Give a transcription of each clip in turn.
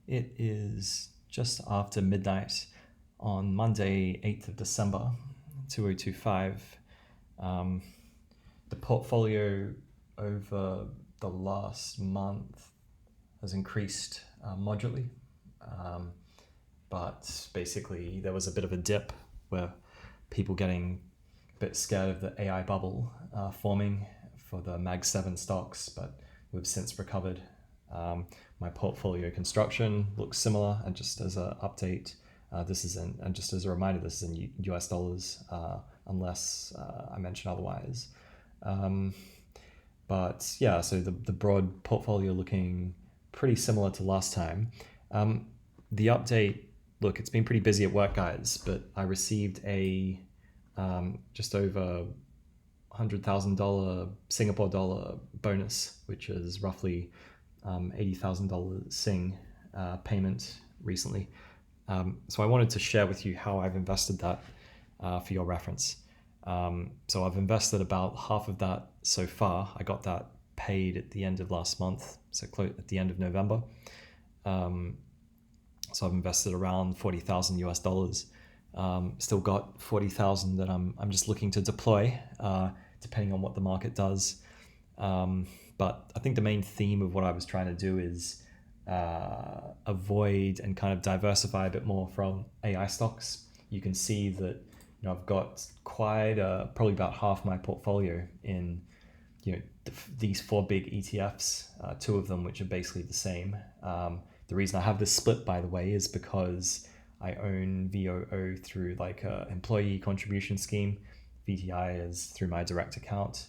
It is just after midnight on Monday, 8th of December, 2025. The portfolio over the last month has increased moderately, but basically there was a bit of a dip where people getting a bit scared of the AI bubble forming for the Mag 7 stocks, but we've since recovered. My portfolio construction looks similar, and just as an update, and just as a reminder, this is in US dollars, unless I mention otherwise. But yeah, so the broad portfolio looking pretty similar to last time. The update, look, it's been pretty busy at work, guys, but I received a just over $100,000 Singapore dollar bonus, which is roughly $80,000 Sing payment recently. So I wanted to share with you how I've invested that for your reference. So I've invested about half of that so far. I got that paid at the end of last month, so at the end of November. So I've invested around 40,000 US dollars. Still got 40,000 that I'm just looking to deploy, depending on what the market does. But I think the main theme of what I was trying to do is avoid and kind of diversify a bit more from AI stocks. You can see that I've got probably about half my portfolio in these four big ETFs, two of them which are basically the same. The reason I have this split, by the way, is because I own VOO through like a employee contribution scheme. VTI is through my direct account.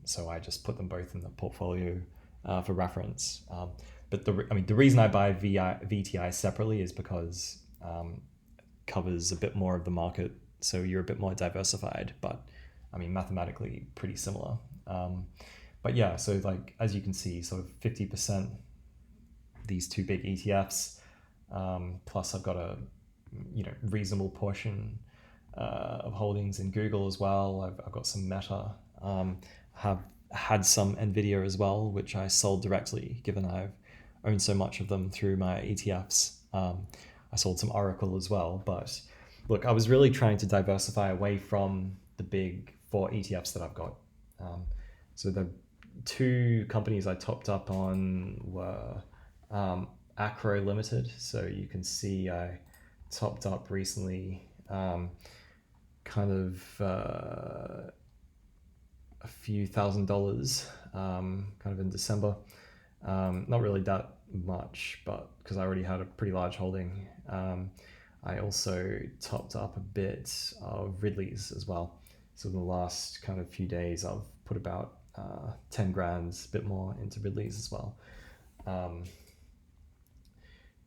So I just put them both in the portfolio for reference. But the reason I buy VTI separately is because it covers a bit more of the market, so you're a bit more diversified. But mathematically pretty similar. But yeah, so like as you can see, sort of 50% these two big ETFs. Plus I've got a reasonable portion of holdings in Google as well. I've got some Meta. Have had some Nvidia as well, which I sold directly, given I've owned so much of them through my ETFs. I sold some Oracle as well. But look, I was really trying to diversify away from the big four ETFs that I've got. So the two companies I topped up on were Acrow Ltd. So you can see I topped up recently, kind of a few $1,000s, kind of in December. Not really that much, but because I already had a pretty large holding. I also topped up a bit of Ridley's as well. So in the last kind of few days, I've put about 10 grand, a bit more into Ridley's as well.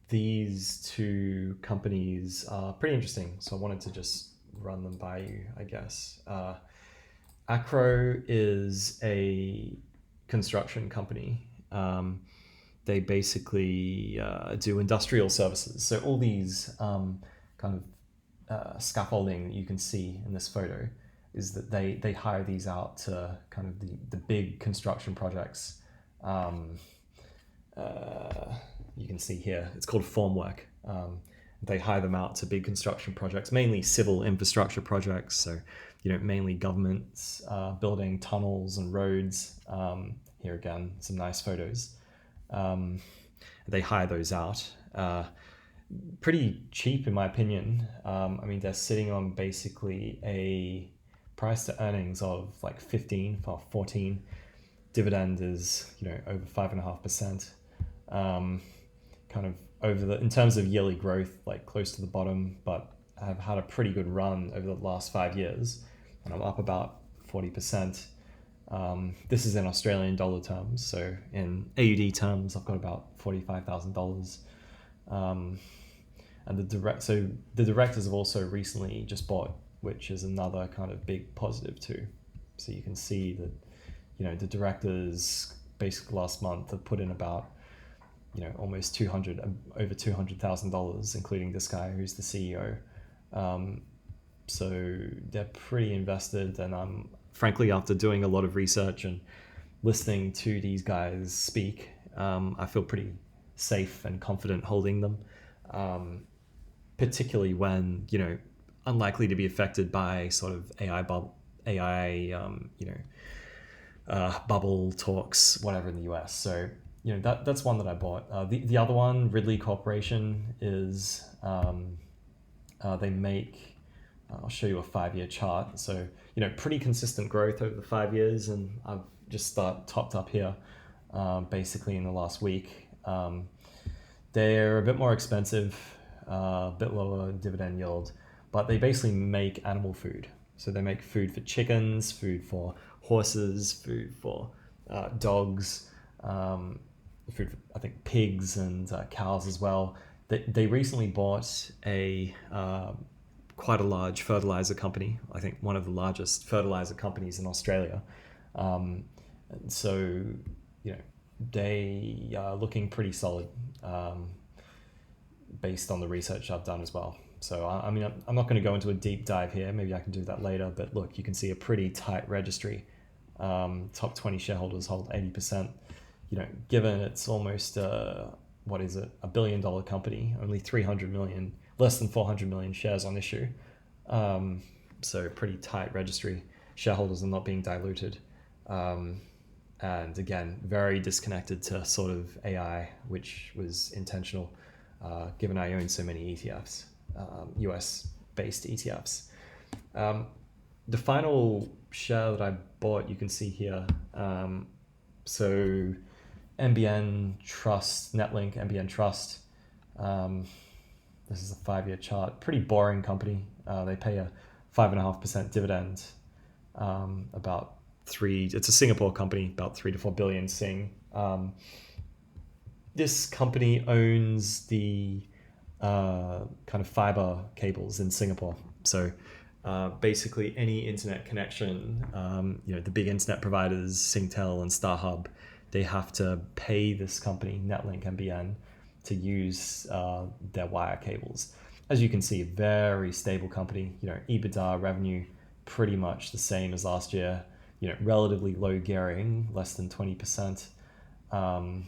These two companies are pretty interesting, so I wanted to just run them by you, I guess. Acrow is a construction company. They basically do industrial services. So all these kind of scaffolding that you can see in this photo is that they hire these out to kind of the big construction projects. You can see here, it's called formwork. They hire them out to big construction projects, mainly civil infrastructure projects. So, mainly governments building tunnels and roads. Here again, some nice photos. They hire those out. Pretty cheap, in my opinion. They're sitting on basically a price to earnings of like 15 or 14. Dividend is, over 5.5%. Kind of in terms of yearly growth, like close to the bottom, but I've had a pretty good run over the last 5 years, and I'm up about 40%. This is in Australian dollar terms, so in AUD terms, I've got about $45,000. And the directors have also recently just bought, which is another kind of big positive too. So you can see that, the directors basically last month have put in about, almost over $200,000, including this guy who's the CEO. So they're pretty invested, and I'm frankly, after doing a lot of research and listening to these guys speak, I feel pretty safe and confident holding them, particularly when, unlikely to be affected by sort of bubble talks, whatever in the US. So, that's one that I bought. The other one, Ridley Corporation, is they make, I'll show you a 5-year chart. So, pretty consistent growth over the 5 years, and I've just topped up here basically in the last week. They're a bit more expensive, a bit lower dividend yield, but they basically make animal food. So they make food for chickens, food for horses, food for dogs, food for, I think, pigs and cows as well. They recently bought quite a large fertilizer company, I think one of the largest fertilizer companies in Australia. And so, they are looking pretty solid based on the research I've done as well. So, I'm not going to go into a deep dive here. Maybe I can do that later. But look, you can see a pretty tight registry. Top 20 shareholders hold 80%. Given it's almost, what is it, $1 billion company, only 300 million, less than 400 million shares on issue. So pretty tight registry. Shareholders are not being diluted. And again, very disconnected to sort of AI, which was intentional, given I own so many ETFs, US-based ETFs. The final share that I bought, you can see here. So NBN Trust, Netlink NBN Trust. This is a 5-year chart. Pretty boring company. They pay a 5.5% dividend, it's a Singapore company, about 3 to 4 billion Sing. This company owns the kind of fiber cables in Singapore. So basically any internet connection, the big internet providers, Singtel and StarHub, they have to pay this company, Netlink NBN, to use their wire cables. As you can see, very stable company, EBITDA revenue, pretty much the same as last year, relatively low gearing, less than 20%. And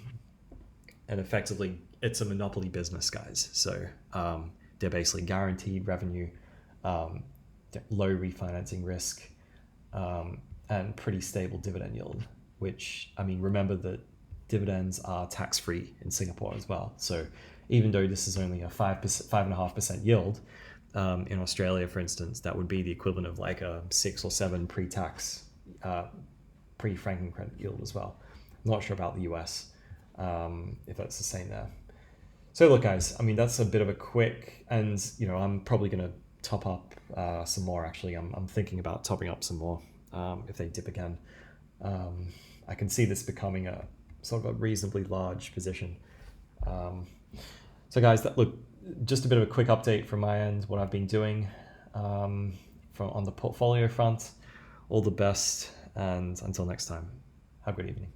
effectively, it's a monopoly business, guys. So they're basically guaranteed revenue, low refinancing risk, and pretty stable dividend yield, which, remember that dividends are tax-free in Singapore as well. So even though this is only a 5.5% yield, in Australia, for instance, that would be the equivalent of like a 6 or 7 pre-tax, pre-franking credit yield as well. I'm not sure about the US, if that's the same there. So look, guys, that's a bit of a quick, and I'm probably going to top up some more. Actually, I'm thinking about topping up some more if they dip again. I can see this becoming a sort of a reasonably large position. So guys, look, just a bit of a quick update from my end, what I've been doing on the portfolio front. All the best, and until next time, have a good evening.